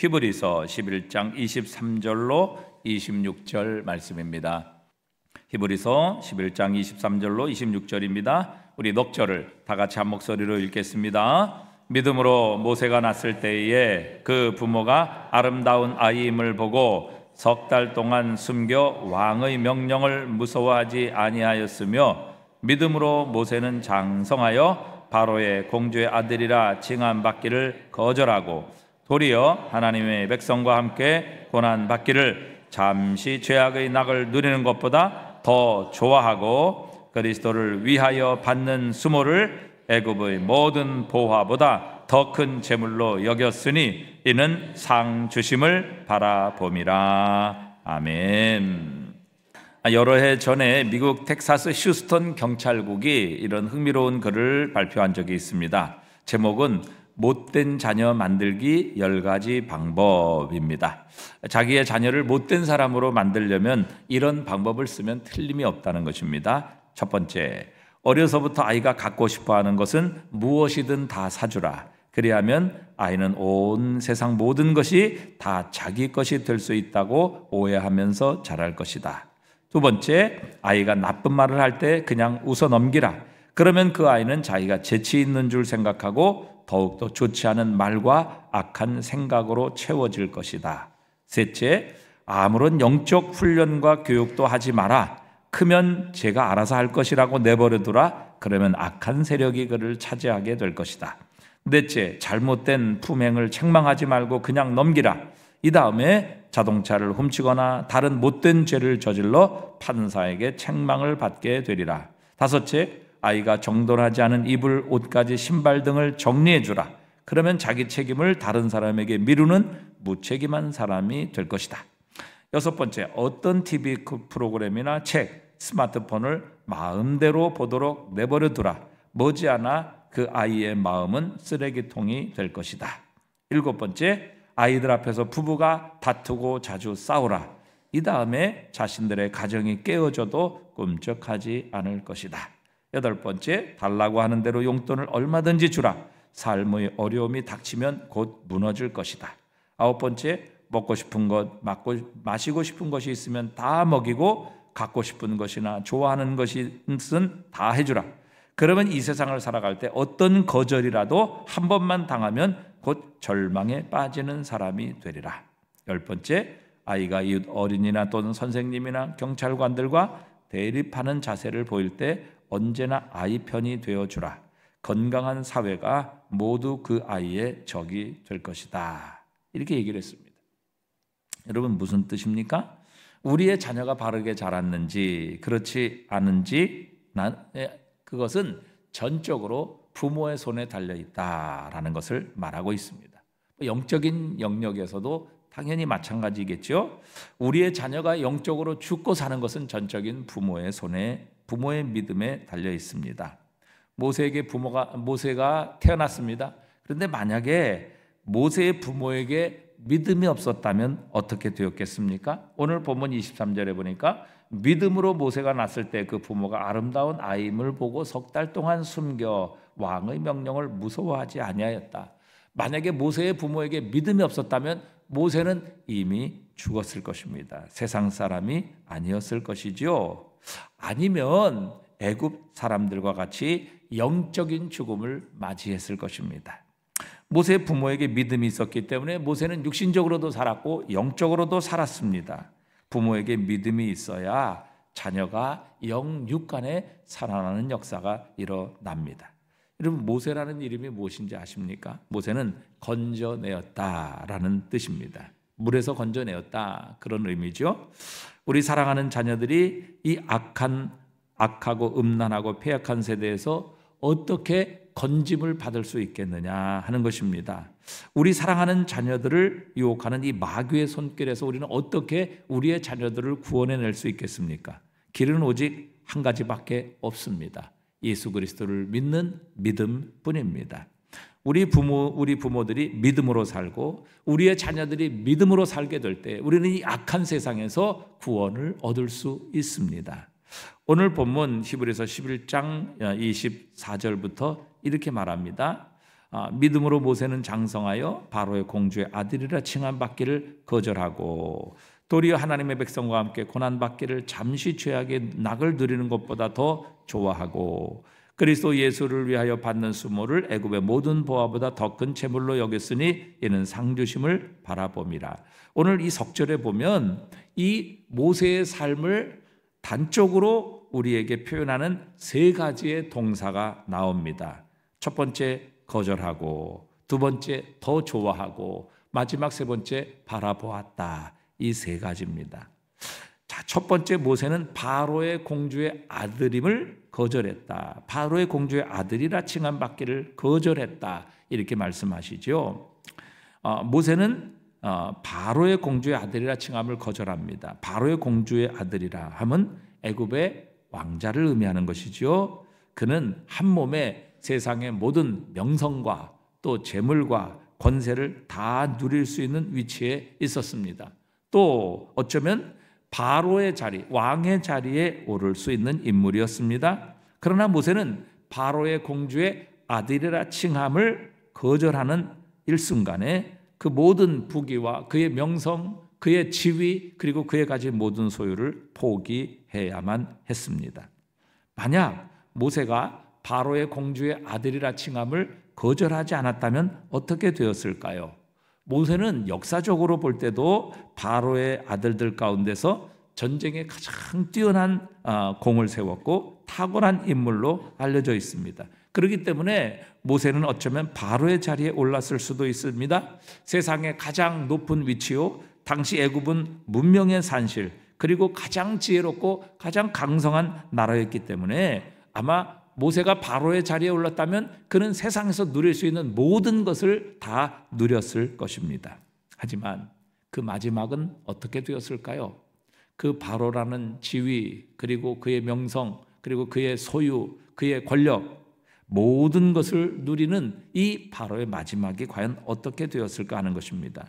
히브리서 11장 23절로 26절 말씀입니다. 히브리서 11장 23절로 26절입니다. 우리 넉절을 다 같이 한 목소리로 읽겠습니다. 믿음으로 모세가 낳았을 때에 그 부모가 아름다운 아이임을 보고 석 달 동안 숨겨 왕의 명령을 무서워하지 아니하였으며, 믿음으로 모세는 장성하여 바로의 공주의 아들이라 칭함받기를 거절하고 도리어 하나님의 백성과 함께 고난받기를 잠시 죄악의 낙을 누리는 것보다 더 좋아하고 그리스도를 위하여 받는 수모를 애굽의 모든 보화보다 더 큰 재물로 여겼으니 이는 상 주심을 바라봄이라. 아멘. 여러 해 전에 미국 텍사스 휴스턴 경찰국이 이런 흥미로운 글을 발표한 적이 있습니다. 제목은 못된 자녀 만들기 10가지 방법입니다. 자기의 자녀를 못된 사람으로 만들려면 이런 방법을 쓰면 틀림이 없다는 것입니다. 첫 번째, 어려서부터 아이가 갖고 싶어하는 것은 무엇이든 다 사주라. 그리하면 아이는 온 세상 모든 것이 다 자기 것이 될 수 있다고 오해하면서 자랄 것이다. 두 번째, 아이가 나쁜 말을 할 때 그냥 웃어 넘기라. 그러면 그 아이는 자기가 재치 있는 줄 생각하고 더욱더 좋지 않은 말과 악한 생각으로 채워질 것이다. 셋째, 아무런 영적 훈련과 교육도 하지 마라. 크면 제가 알아서 할 것이라고 내버려두라. 그러면 악한 세력이 그를 차지하게 될 것이다. 넷째, 잘못된 품행을 책망하지 말고 그냥 넘기라. 이 다음에 자동차를 훔치거나 다른 못된 죄를 저질러 판사에게 책망을 받게 되리라. 다섯째, 아이가 정돈하지 않은 입을 옷까지 신발 등을 정리해 주라. 그러면 자기 책임을 다른 사람에게 미루는 무책임한 사람이 될 것이다. 여섯 번째, 어떤 TV 프로그램이나 책, 스마트폰을 마음대로 보도록 내버려 두라. 머지않아 그 아이의 마음은 쓰레기통이 될 것이다. 일곱 번째, 아이들 앞에서 부부가 다투고 자주 싸우라. 이 다음에 자신들의 가정이 깨어져도 꿈쩍하지 않을 것이다. 여덟 번째, 달라고 하는 대로 용돈을 얼마든지 주라. 삶의 어려움이 닥치면 곧 무너질 것이다. 아홉 번째, 먹고 싶은 것, 마시고 싶은 것이 있으면 다 먹이고 갖고 싶은 것이나 좋아하는 것은 다 해주라. 그러면 이 세상을 살아갈 때 어떤 거절이라도 한 번만 당하면 곧 절망에 빠지는 사람이 되리라. 열 번째, 아이가 이웃 어린이나 또는 선생님이나 경찰관들과 대립하는 자세를 보일 때 언제나 아이 편이 되어주라. 건강한 사회가 모두 그 아이의 적이 될 것이다. 이렇게 얘기를 했습니다. 여러분, 무슨 뜻입니까? 우리의 자녀가 바르게 자랐는지 그렇지 않은지 그것은 전적으로 부모의 손에 달려있다라는 것을 말하고 있습니다. 영적인 영역에서도 당연히 마찬가지겠죠. 우리의 자녀가 영적으로 죽고 사는 것은 전적인 부모의 손에, 부모의 믿음에 달려 있습니다. 모세가 태어났습니다. 그런데 만약에 모세의 부모에게 믿음이 없었다면 어떻게 되었겠습니까? 오늘 본문 23절에 보니까 믿음으로 모세가 낳았을 때 그 부모가 아름다운 아임을 보고 석 달 동안 숨겨 왕의 명령을 무서워하지 아니하였다. 만약에 모세의 부모에게 믿음이 없었다면 모세는 이미 죽었을 것입니다. 세상 사람이 아니었을 것이지요. 아니면 애굽 사람들과 같이 영적인 죽음을 맞이했을 것입니다. 모세의 부모에게 믿음이 있었기 때문에 모세는 육신적으로도 살았고 영적으로도 살았습니다. 부모에게 믿음이 있어야 자녀가 영육간에 살아나는 역사가 일어납니다. 여러분, 모세라는 이름이 무엇인지 아십니까? 모세는 건져내었다라는 뜻입니다. 물에서 건져내었다, 그런 의미죠. 우리 사랑하는 자녀들이 이 악하고 음란하고 패역한 세대에서 어떻게 건짐을 받을 수 있겠느냐 하는 것입니다. 우리 사랑하는 자녀들을 유혹하는 이 마귀의 손길에서 우리는 어떻게 우리의 자녀들을 구원해낼 수 있겠습니까? 길은 오직 한 가지밖에 없습니다. 예수 그리스도를 믿는 믿음뿐입니다. 우리 부모들이 믿음으로 살고 우리의 자녀들이 믿음으로 살게 될 때 우리는 이 악한 세상에서 구원을 얻을 수 있습니다. 오늘 본문 히브리서 11장 24절부터 이렇게 말합니다. 믿음으로 모세는 장성하여 바로의 공주의 아들이라 칭함받기를 거절하고 도리어 하나님의 백성과 함께 고난받기를 잠시 죄악의 낙을 누리는 것보다 더 좋아하고 그리스도 예수를 위하여 받는 수모를 애굽의 모든 보화보다 더 큰 재물로 여겼으니 이는 상 주심을 바라봄이라. 오늘 이 석절에 보면 이 모세의 삶을 단적으로 우리에게 표현하는 세 가지의 동사가 나옵니다. 첫 번째 거절하고, 두 번째 더 좋아하고, 마지막 세 번째 바라보았다. 이 세 가지입니다. 자, 첫 번째 모세는 바로의 공주의 아들임을 거절했다. 바로의 공주의 아들이라 칭함받기를 거절했다. 이렇게 말씀하시죠. 모세는 바로의 공주의 아들이라 칭함을 거절합니다. 바로의 공주의 아들이라 함은 애굽의 왕자를 의미하는 것이죠. 그는 한 몸에 세상의 모든 명성과 또 재물과 권세를 다 누릴 수 있는 위치에 있었습니다. 또 어쩌면 바로의 자리, 왕의 자리에 오를 수 있는 인물이었습니다. 그러나 모세는 바로의 공주의 아들이라 칭함을 거절하는 일순간에 그 모든 부귀와 그의 명성, 그의 지위, 그리고 그의 가진 모든 소유를 포기해야만 했습니다. 만약 모세가 바로의 공주의 아들이라 칭함을 거절하지 않았다면 어떻게 되었을까요? 모세는 역사적으로 볼 때도 바로의 아들들 가운데서 전쟁에 가장 뛰어난 공을 세웠고 탁월한 인물로 알려져 있습니다. 그렇기 때문에 모세는 어쩌면 바로의 자리에 올랐을 수도 있습니다. 세상의 가장 높은 위치요, 당시 애굽은 문명의 산실, 그리고 가장 지혜롭고 가장 강성한 나라였기 때문에 아마 모세가 바로의 자리에 올랐다면 그는 세상에서 누릴 수 있는 모든 것을 다 누렸을 것입니다. 하지만 그 마지막은 어떻게 되었을까요? 그 바로라는 지위, 그리고 그의 명성, 그리고 그의 소유, 그의 권력, 모든 것을 누리는 이 바로의 마지막이 과연 어떻게 되었을까 하는 것입니다.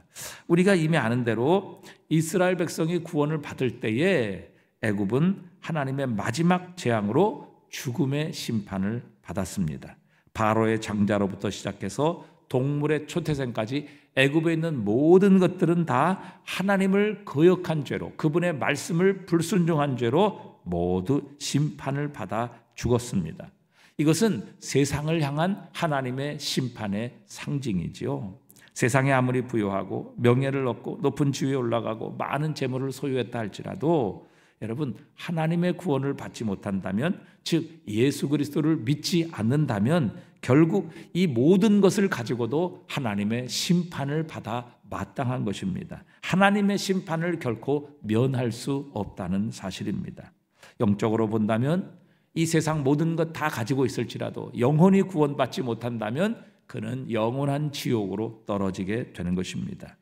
우리가 이미 아는 대로 이스라엘 백성이 구원을 받을 때에 애굽은 하나님의 마지막 재앙으로 죽음의 심판을 받았습니다. 바로의 장자로부터 시작해서 동물의 초태생까지 애굽에 있는 모든 것들은 다 하나님을 거역한 죄로, 그분의 말씀을 불순종한 죄로 모두 심판을 받아 죽었습니다. 이것은 세상을 향한 하나님의 심판의 상징이지요. 세상에 아무리 부유하고 명예를 얻고 높은 지위에 올라가고 많은 재물을 소유했다 할지라도 여러분, 하나님의 구원을 받지 못한다면, 즉 예수 그리스도를 믿지 않는다면 결국 이 모든 것을 가지고도 하나님의 심판을 받아 마땅한 것입니다. 하나님의 심판을 결코 면할 수 없다는 사실입니다. 영적으로 본다면 이 세상 모든 것 다 가지고 있을지라도 영혼이 구원받지 못한다면 그는 영원한 지옥으로 떨어지게 되는 것입니다.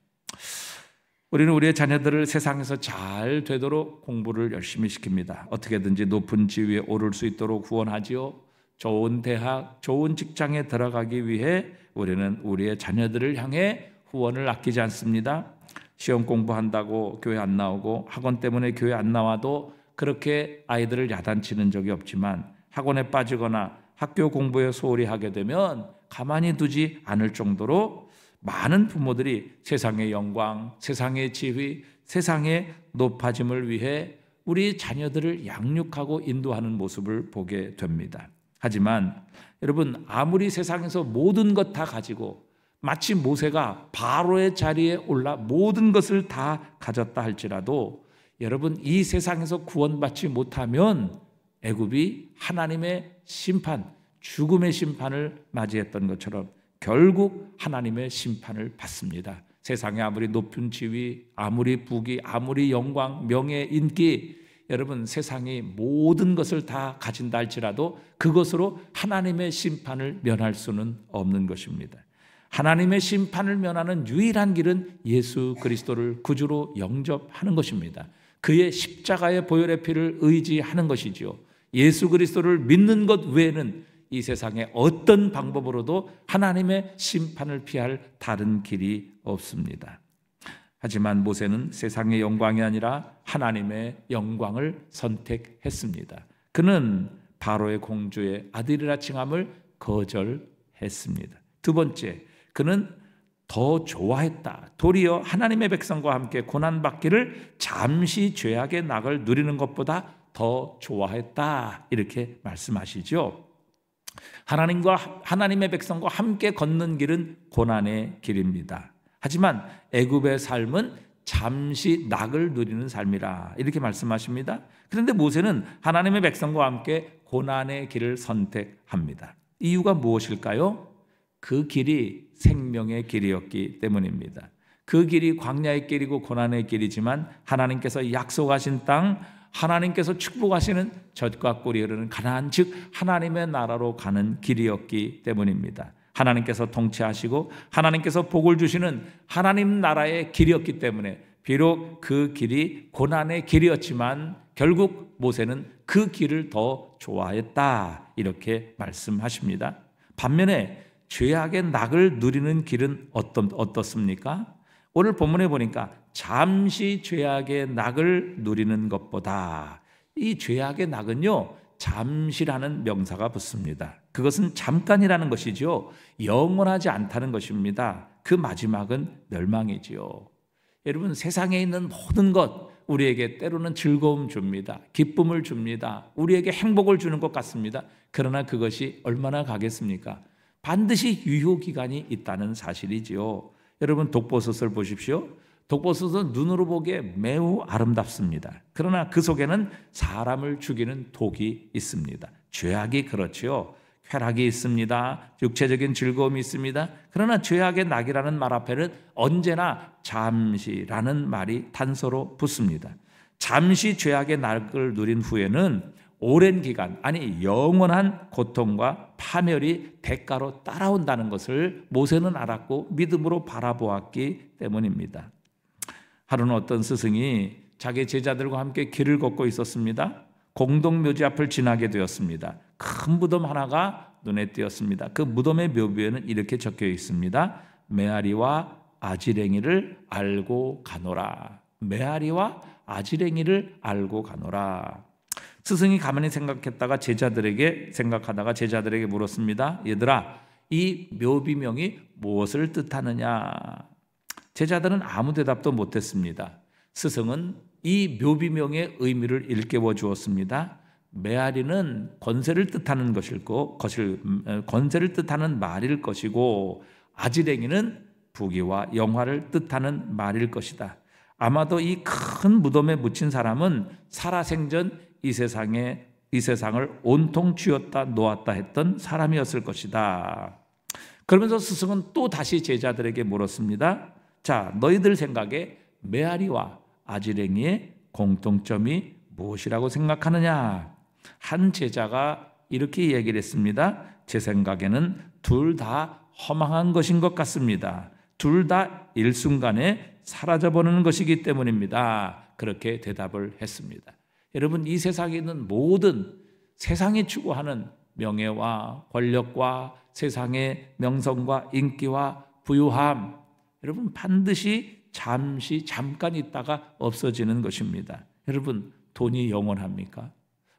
우리는 우리의 자녀들을 세상에서 잘 되도록 공부를 열심히 시킵니다. 어떻게든지 높은 지위에 오를 수 있도록 후원하지요. 좋은 대학, 좋은 직장에 들어가기 위해 우리는 우리의 자녀들을 향해 후원을 아끼지 않습니다. 시험 공부한다고 교회 안 나오고 학원 때문에 교회 안 나와도 그렇게 아이들을 야단치는 적이 없지만 학원에 빠지거나 학교 공부에 소홀히 하게 되면 가만히 두지 않을 정도로 많은 부모들이 세상의 영광, 세상의 지위, 세상의 높아짐을 위해 우리 자녀들을 양육하고 인도하는 모습을 보게 됩니다. 하지만 여러분, 아무리 세상에서 모든 것 다 가지고 마치 모세가 바로의 자리에 올라 모든 것을 다 가졌다 할지라도 여러분, 이 세상에서 구원받지 못하면 애굽이 하나님의 심판, 죽음의 심판을 맞이했던 것처럼 결국 하나님의 심판을 받습니다. 세상에 아무리 높은 지위, 아무리 부귀, 아무리 영광, 명예, 인기, 여러분 세상이 모든 것을 다 가진다 할지라도 그것으로 하나님의 심판을 면할 수는 없는 것입니다. 하나님의 심판을 면하는 유일한 길은 예수 그리스도를 구주로 영접하는 것입니다. 그의 십자가의 보혈의 피를 의지하는 것이지요. 예수 그리스도를 믿는 것 외에는 이 세상에 어떤 방법으로도 하나님의 심판을 피할 다른 길이 없습니다. 하지만 모세는 세상의 영광이 아니라 하나님의 영광을 선택했습니다. 그는 바로의 공주의 아들이라 칭함을 거절했습니다. 두 번째, 그는 더 좋아했다. 도리어 하나님의 백성과 함께 고난받기를 잠시 죄악의 낙을 누리는 것보다 더 좋아했다. 이렇게 말씀하시죠. 하나님의 백성과 함께 걷는 길은 고난의 길입니다. 하지만 애굽의 삶은 잠시 낙을 누리는 삶이라 이렇게 말씀하십니다. 그런데 모세는 하나님의 백성과 함께 고난의 길을 선택합니다. 이유가 무엇일까요? 그 길이 생명의 길이었기 때문입니다. 그 길이 광야의 길이고 고난의 길이지만 하나님께서 약속하신 땅, 하나님께서 축복하시는 젖과 꿀이 흐르는 가나안, 즉 하나님의 나라로 가는 길이었기 때문입니다. 하나님께서 통치하시고 하나님께서 복을 주시는 하나님 나라의 길이었기 때문에 비록 그 길이 고난의 길이었지만 결국 모세는 그 길을 더 좋아했다 이렇게 말씀하십니다. 반면에 죄악의 낙을 누리는 길은 어떻습니까? 오늘 본문에 보니까 잠시 죄악의 낙을 누리는 것보다, 이 죄악의 낙은요 잠시라는 명사가 붙습니다. 그것은 잠깐이라는 것이죠. 영원하지 않다는 것입니다. 그 마지막은 멸망이지요. 여러분, 세상에 있는 모든 것 우리에게 때로는 즐거움 줍니다. 기쁨을 줍니다. 우리에게 행복을 주는 것 같습니다. 그러나 그것이 얼마나 가겠습니까? 반드시 유효기간이 있다는 사실이지요. 여러분, 독버섯을 보십시오. 독버섯은 눈으로 보기에 매우 아름답습니다. 그러나 그 속에는 사람을 죽이는 독이 있습니다. 죄악이 그렇지요. 쾌락이 있습니다. 육체적인 즐거움이 있습니다. 그러나 죄악의 낙이라는 말 앞에는 언제나 잠시라는 말이 단서로 붙습니다. 잠시 죄악의 낙을 누린 후에는 오랜 기간, 아니 영원한 고통과 파멸이 대가로 따라온다는 것을 모세는 알았고 믿음으로 바라보았기 때문입니다. 하루는 어떤 스승이 자기 제자들과 함께 길을 걷고 있었습니다. 공동묘지 앞을 지나게 되었습니다. 큰 무덤 하나가 눈에 띄었습니다. 그 무덤의 묘비에는 이렇게 적혀 있습니다. 메아리와 아지랭이를 알고 가노라. 메아리와 아지랭이를 알고 가노라. 스승이 가만히 생각하다가 제자들에게 물었습니다. 얘들아, 이 묘비명이 무엇을 뜻하느냐? 제자들은 아무 대답도 못했습니다. 스승은 이 묘비명의 의미를 일깨워 주었습니다. 메아리는 권세를 뜻하는 권세를 뜻하는 말일 것이고, 아지랭이는 부귀와 영화를 뜻하는 말일 것이다. 아마도 이 큰 무덤에 묻힌 사람은 살아생전 이 세상을 온통 쥐었다 놓았다 했던 사람이었을 것이다. 그러면서 스승은 또 다시 제자들에게 물었습니다. 자, 너희들 생각에 메아리와 아지랭이의 공통점이 무엇이라고 생각하느냐? 한 제자가 이렇게 얘기를 했습니다. 제 생각에는 둘 다 허망한 것인 것 같습니다. 둘 다 일순간에 사라져버리는 것이기 때문입니다. 그렇게 대답을 했습니다. 여러분, 이 세상에 있는 모든 세상이 추구하는 명예와 권력과 세상의 명성과 인기와 부유함, 여러분 반드시 잠깐 있다가 없어지는 것입니다. 여러분, 돈이 영원합니까?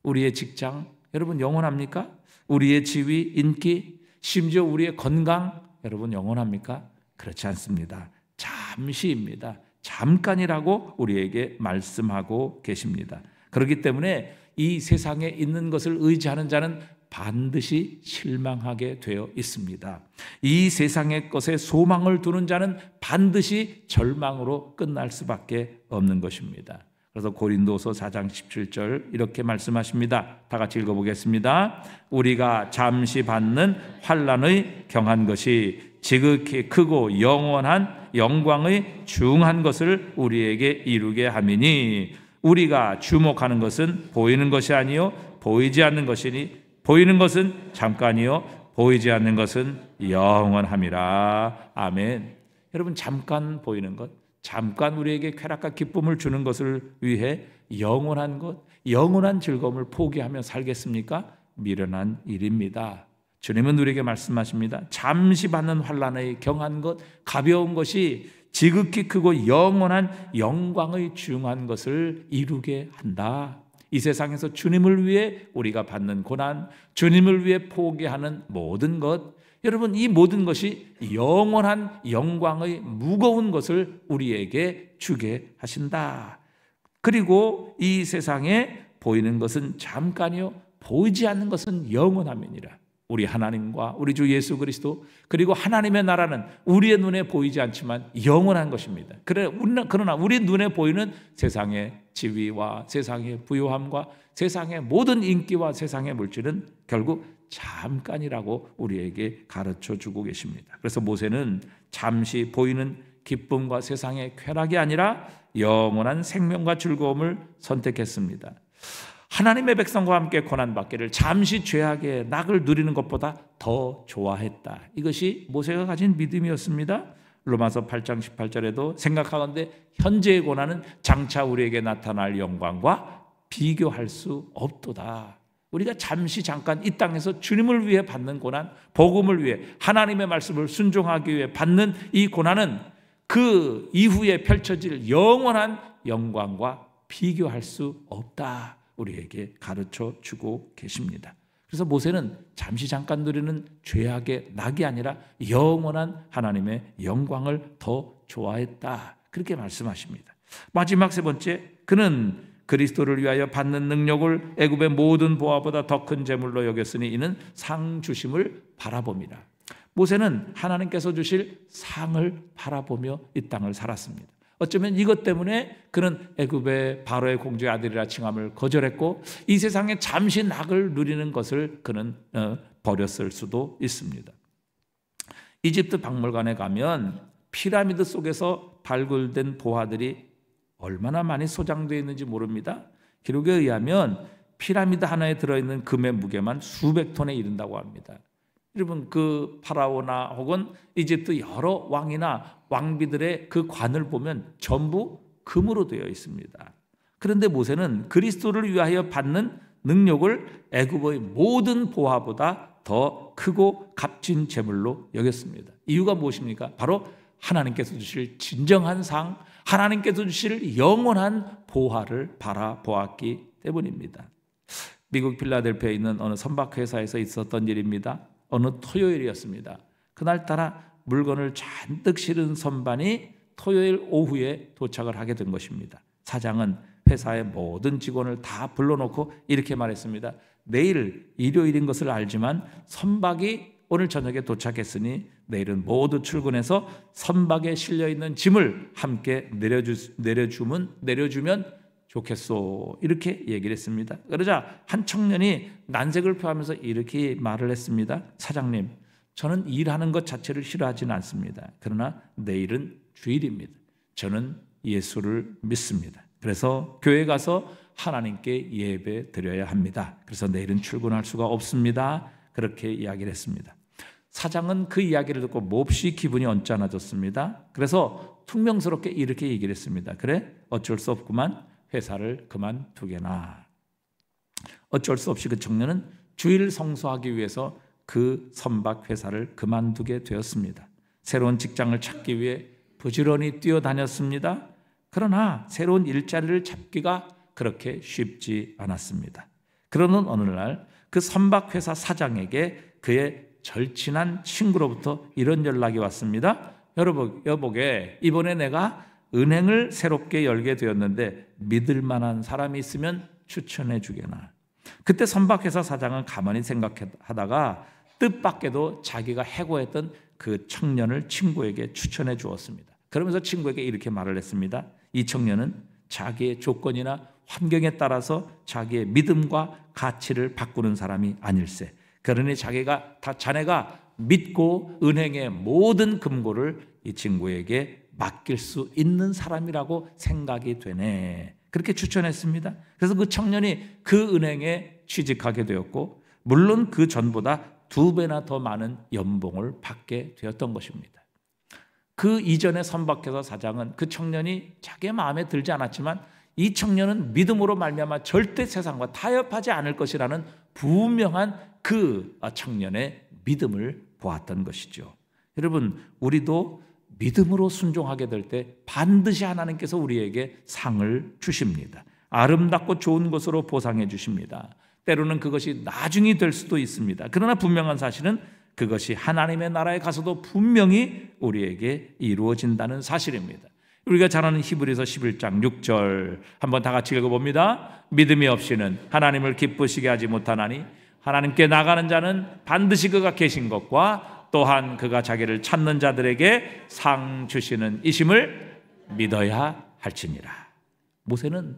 우리의 직장, 여러분 영원합니까? 우리의 지위, 인기, 심지어 우리의 건강, 여러분 영원합니까? 그렇지 않습니다. 잠시입니다. 잠깐이라고 우리에게 말씀하고 계십니다. 그렇기 때문에 이 세상에 있는 것을 의지하는 자는 반드시 실망하게 되어 있습니다. 이 세상의 것에 소망을 두는 자는 반드시 절망으로 끝날 수밖에 없는 것입니다. 그래서 고린도서 4장 17절 이렇게 말씀하십니다. 다 같이 읽어보겠습니다. 우리가 잠시 받는 환난의 경한 것이 지극히 크고 영원한 영광의 중한 것을 우리에게 이루게 함이니, 우리가 주목하는 것은 보이는 것이 아니요 보이지 않는 것이니, 보이는 것은 잠깐이요 보이지 않는 것은 영원함이라. 아멘. 여러분, 잠깐 보이는 것, 잠깐 우리에게 쾌락과 기쁨을 주는 것을 위해 영원한 것, 영원한 즐거움을 포기하며 살겠습니까? 미련한 일입니다. 주님은 우리에게 말씀하십니다. 잠시 받는 환난의 경한 것, 가벼운 것이 지극히 크고 영원한 영광의 중한 것을 이루게 한다. 이 세상에서 주님을 위해 우리가 받는 고난, 주님을 위해 포기하는 모든 것, 여러분, 이 모든 것이 영원한 영광의 무거운 것을 우리에게 주게 하신다. 그리고 이 세상에 보이는 것은 잠깐이요 보이지 않는 것은 영원함이니라. 우리 하나님과 우리 주 예수 그리스도, 그리고 하나님의 나라는 우리의 눈에 보이지 않지만 영원한 것입니다. 그러나 우리 눈에 보이는 세상의 지위와 세상의 부요함과 세상의 모든 인기와 세상의 물질은 결국 잠깐이라고 우리에게 가르쳐 주고 계십니다. 그래서 모세는 잠시 보이는 기쁨과 세상의 쾌락이 아니라 영원한 생명과 즐거움을 선택했습니다. 하나님의 백성과 함께 고난받기를 잠시 죄악의 낙을 누리는 것보다 더 좋아했다. 이것이 모세가 가진 믿음이었습니다. 로마서 8장 18절에도 생각하건대 현재의 고난은 장차 우리에게 나타날 영광과 비교할 수 없도다. 우리가 잠깐 이 땅에서 주님을 위해 받는 고난, 복음을 위해 하나님의 말씀을 순종하기 위해 받는 이 고난은 그 이후에 펼쳐질 영원한 영광과 비교할 수 없다. 우리에게 가르쳐 주고 계십니다. 그래서 모세는 잠깐 누리는 죄악의 낙이 아니라 영원한 하나님의 영광을 더 좋아했다. 그렇게 말씀하십니다. 마지막 세 번째, 그는 그리스도를 위하여 받는 능력을 애굽의 모든 보화보다 더 큰 재물로 여겼으니 이는 상 주심을 바라봅니다. 모세는 하나님께서 주실 상을 바라보며 이 땅을 살았습니다. 어쩌면 이것 때문에 그는 애굽의 바로의 공주의 아들이라 칭함을 거절했고 이 세상에 잠시 낙을 누리는 것을 그는 버렸을 수도 있습니다. 이집트 박물관에 가면 피라미드 속에서 발굴된 보화들이 얼마나 많이 소장되어 있는지 모릅니다. 기록에 의하면 피라미드 하나에 들어있는 금의 무게만 수백 톤에 이른다고 합니다. 여러분, 그 파라오나 혹은 이집트 여러 왕이나 왕비들의 그 관을 보면 전부 금으로 되어 있습니다. 그런데 모세는 그리스도를 위하여 받는 능력을 애굽의 모든 보화보다 더 크고 값진 재물로 여겼습니다. 이유가 무엇입니까? 바로 하나님께서 주실 진정한 상, 하나님께서 주실 영원한 보화를 바라보았기 때문입니다. 미국 필라델피아에 있는 어느 선박회사에서 있었던 일입니다. 어느 토요일이었습니다. 그날따라 물건을 잔뜩 실은 선반이 토요일 오후에 도착을 하게 된 것입니다. 사장은 회사의 모든 직원을 다 불러놓고 이렇게 말했습니다. 내일 일요일인 것을 알지만 선박이 오늘 저녁에 도착했으니 내일은 모두 출근해서 선박에 실려있는 짐을 함께 내려주면 좋겠소. 이렇게 얘기를 했습니다. 그러자 한 청년이 난색을 표하면서 이렇게 말을 했습니다. 사장님, 저는 일하는 것 자체를 싫어하지는 않습니다. 그러나 내일은 주일입니다. 저는 예수를 믿습니다. 그래서 교회 가서 하나님께 예배 드려야 합니다. 그래서 내일은 출근할 수가 없습니다. 그렇게 이야기를 했습니다. 사장은 그 이야기를 듣고 몹시 기분이 언짢아졌습니다. 그래서 퉁명스럽게 이렇게 얘기를 했습니다. 그래, 어쩔 수 없구만. 회사를 그만두게나. 어쩔 수 없이 그 청년은 주일 성수하기 위해서 그 선박 회사를 그만두게 되었습니다. 새로운 직장을 찾기 위해 부지런히 뛰어다녔습니다. 그러나 새로운 일자리를 잡기가 그렇게 쉽지 않았습니다. 그러는 어느 날 그 선박 회사 사장에게 그의 절친한 친구로부터 이런 연락이 왔습니다. 여보게, 이번에 내가 은행을 새롭게 열게 되었는데 믿을 만한 사람이 있으면 추천해 주게나. 그때 선박회사 사장은 가만히 생각하다가 뜻밖에도 자기가 해고했던 그 청년을 친구에게 추천해 주었습니다. 그러면서 친구에게 이렇게 말을 했습니다. 이 청년은 자기의 조건이나 환경에 따라서 자기의 믿음과 가치를 바꾸는 사람이 아닐세. 그러니 자네가 믿고 은행의 모든 금고를 이 친구에게 맡길 수 있는 사람이라고 생각이 되네. 그렇게 추천했습니다. 그래서 그 청년이 그 은행에 취직하게 되었고, 물론 그 전보다 2배나 더 많은 연봉을 받게 되었던 것입니다. 그 이전의 선박회사 사장은 그 청년이 자기의 마음에 들지 않았지만 이 청년은 믿음으로 말미암아 절대 세상과 타협하지 않을 것이라는 분명한 그 청년의 믿음을 보았던 것이죠. 여러분, 우리도 믿음으로 순종하게 될 때 반드시 하나님께서 우리에게 상을 주십니다. 아름답고 좋은 것으로 보상해 주십니다. 때로는 그것이 나중이 될 수도 있습니다. 그러나 분명한 사실은 그것이 하나님의 나라에 가서도 분명히 우리에게 이루어진다는 사실입니다. 우리가 잘 아는 히브리서 11장 6절 한번 다 같이 읽어봅니다. 믿음이 없이는 하나님을 기쁘시게 하지 못하나니 하나님께 나가는 자는 반드시 그가 계신 것과 또한 그가 자기를 찾는 자들에게 상 주시는 이심을 믿어야 할지니라. 모세는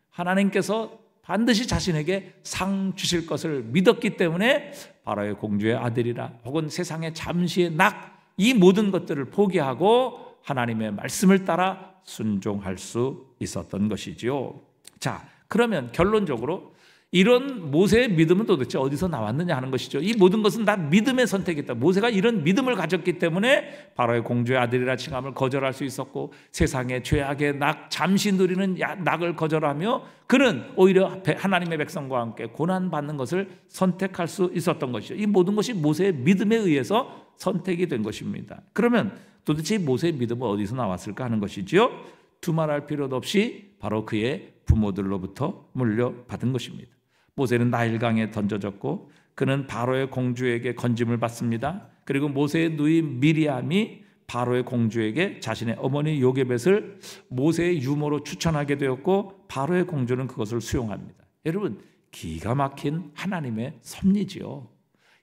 하나님께서 반드시 자신에게 상 주실 것을 믿었기 때문에 바로의 공주의 아들이라 혹은 세상의 잠시의 낙, 이 모든 것들을 포기하고 하나님의 말씀을 따라 순종할 수 있었던 것이지요. 자, 그러면 결론적으로 이런 모세의 믿음은 도대체 어디서 나왔느냐 하는 것이죠. 이 모든 것은 다 믿음의 선택이다. 모세가 이런 믿음을 가졌기 때문에 바로의 공주의 아들이라 칭함을 거절할 수 있었고, 세상의 죄악의 낙, 잠시 누리는 낙을 거절하며 그는 오히려 하나님의 백성과 함께 고난받는 것을 선택할 수 있었던 것이죠. 이 모든 것이 모세의 믿음에 의해서 선택이 된 것입니다. 그러면 도대체 모세의 믿음은 어디서 나왔을까 하는 것이지요. 두말할 필요도 없이 바로 그의 부모들로부터 물려받은 것입니다. 모세는 나일강에 던져졌고 그는 바로의 공주에게 건짐을 받습니다. 그리고 모세의 누이 미리암이 바로의 공주에게 자신의 어머니 요게벳을 모세의 유모로 추천하게 되었고 바로의 공주는 그것을 수용합니다. 여러분, 기가 막힌 하나님의 섭리지요.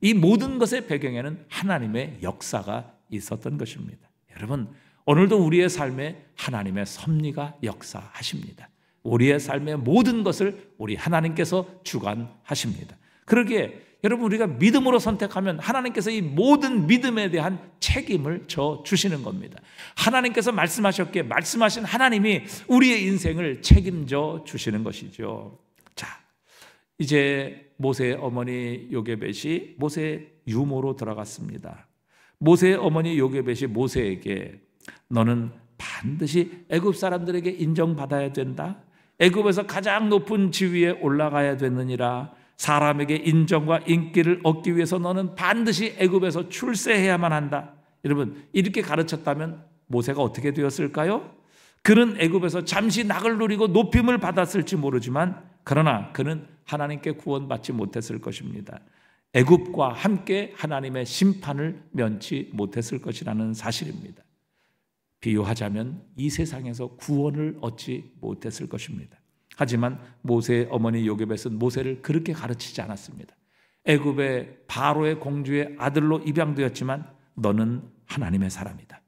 이 모든 것의 배경에는 하나님의 역사가 있었던 것입니다. 여러분, 오늘도 우리의 삶에 하나님의 섭리가 역사하십니다. 우리의 삶의 모든 것을 우리 하나님께서 주관하십니다. 그러기에 여러분, 우리가 믿음으로 선택하면 하나님께서 이 모든 믿음에 대한 책임을 져 주시는 겁니다. 하나님께서 말씀하셨기에 말씀하신 하나님이 우리의 인생을 책임져 주시는 것이죠. 자, 이제 모세의 어머니 요게벳이 모세의 유모로 들어갔습니다. 모세의 어머니 요게벳이 모세에게 너는 반드시 애굽 사람들에게 인정받아야 된다. 애굽에서 가장 높은 지위에 올라가야 되느니라. 사람에게 인정과 인기를 얻기 위해서 너는 반드시 애굽에서 출세해야만 한다. 여러분, 이렇게 가르쳤다면 모세가 어떻게 되었을까요? 그는 애굽에서 잠시 낙을 누리고 높임을 받았을지 모르지만 그러나 그는 하나님께 구원받지 못했을 것입니다. 애굽과 함께 하나님의 심판을 면치 못했을 것이라는 사실입니다. 비유하자면 이 세상에서 구원을 얻지 못했을 것입니다. 하지만 모세의 어머니 요게벳은 모세를 그렇게 가르치지 않았습니다. 애굽의 바로의 공주의 아들로 입양되었지만 너는 하나님의 사람이다.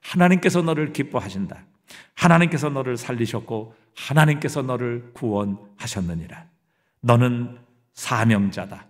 하나님께서 너를 기뻐하신다. 하나님께서 너를 살리셨고 하나님께서 너를 구원하셨느니라. 너는 사명자다.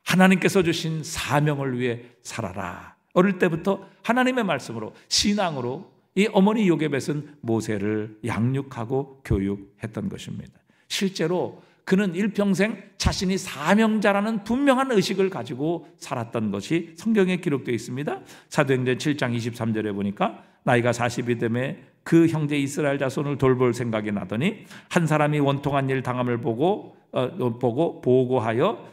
하나님께서 주신 사명을 위해 살아라. 어릴 때부터 하나님의 말씀으로, 신앙으로 이 어머니 요게벳은 모세를 양육하고 교육했던 것입니다. 실제로 그는 일평생 자신이 사명자라는 분명한 의식을 가지고 살았던 것이 성경에 기록되어 있습니다. 사도행전 7장 23절에 보니까 나이가 40이 되매 그 형제 이스라엘 자손을 돌볼 생각이 나더니 한 사람이 원통한 일 당함을 보고 보호하여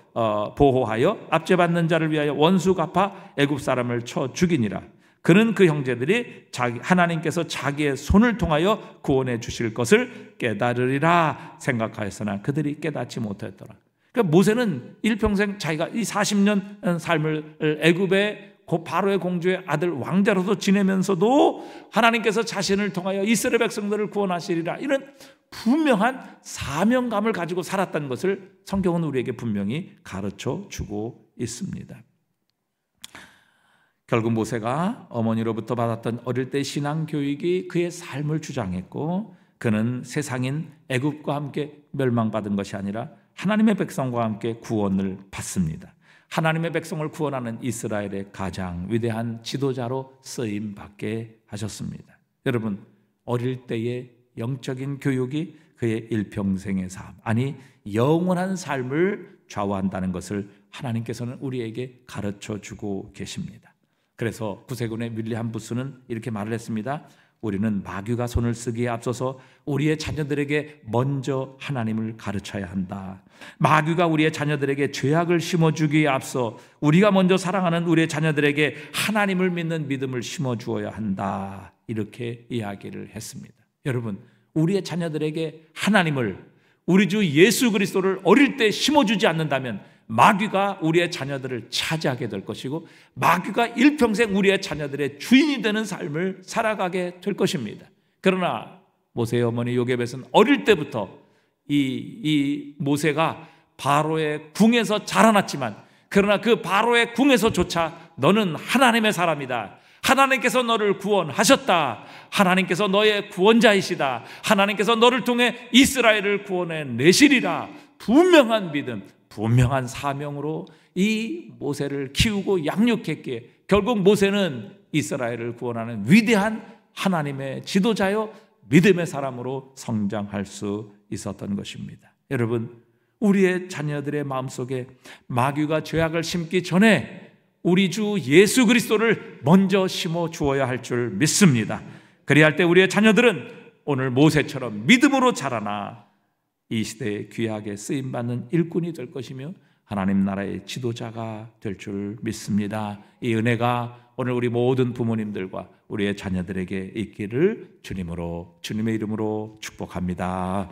압제받는 자를 위하여 원수 갚아 애굽 사람을 쳐 죽이니라. 그는 그 형제들이 하나님께서 자기의 손을 통하여 구원해 주실 것을 깨달으리라 생각하였으나 그들이 깨닫지 못했더라. 그러니까 모세는 일평생 자기가 이 40년 삶을 애굽의 바로의 공주의 아들 왕자로서 지내면서도 하나님께서 자신을 통하여 이스라엘 백성들을 구원하시리라, 이런 분명한 사명감을 가지고 살았다는 것을 성경은 우리에게 분명히 가르쳐 주고 있습니다. 결국 모세가 어머니로부터 받았던 어릴 때 신앙 교육이 그의 삶을 주장했고, 그는 세상인 애굽과 함께 멸망받은 것이 아니라 하나님의 백성과 함께 구원을 받습니다. 하나님의 백성을 구원하는 이스라엘의 가장 위대한 지도자로 쓰임 받게 하셨습니다. 여러분, 어릴 때의 영적인 교육이 그의 일평생의 삶, 아니 영원한 삶을 좌우한다는 것을 하나님께서는 우리에게 가르쳐 주고 계십니다. 그래서 구세군의 윌리엄 부스는 이렇게 말을 했습니다. 우리는 마귀가 손을 쓰기에 앞서서 우리의 자녀들에게 먼저 하나님을 가르쳐야 한다. 마귀가 우리의 자녀들에게 죄악을 심어주기에 앞서 우리가 먼저 사랑하는 우리의 자녀들에게 하나님을 믿는 믿음을 심어주어야 한다. 이렇게 이야기를 했습니다. 여러분, 우리의 자녀들에게 하나님을, 우리 주 예수 그리스도를 어릴 때 심어주지 않는다면 마귀가 우리의 자녀들을 차지하게 될 것이고 마귀가 일평생 우리의 자녀들의 주인이 되는 삶을 살아가게 될 것입니다. 그러나 모세의 어머니 요게벳은 어릴 때부터 이 모세가 바로의 궁에서 자라났지만 그러나 그 바로의 궁에서조차 너는 하나님의 사람이다. 하나님께서 너를 구원하셨다. 하나님께서 너의 구원자이시다. 하나님께서 너를 통해 이스라엘을 구원해 내시리라. 분명한 믿음, 분명한 사명으로 이 모세를 키우고 양육했기에 결국 모세는 이스라엘을 구원하는 위대한 하나님의 지도자요 믿음의 사람으로 성장할 수 있었던 것입니다. 여러분, 우리의 자녀들의 마음속에 마귀가 죄악을 심기 전에 우리 주 예수 그리스도를 먼저 심어 주어야 할 줄 믿습니다. 그래야 할 때 우리의 자녀들은 오늘 모세처럼 믿음으로 자라나 이 시대에 귀하게 쓰임받는 일꾼이 될 것이며 하나님 나라의 지도자가 될 줄 믿습니다. 이 은혜가 오늘 우리 모든 부모님들과 우리의 자녀들에게 있기를 주님의 이름으로 축복합니다.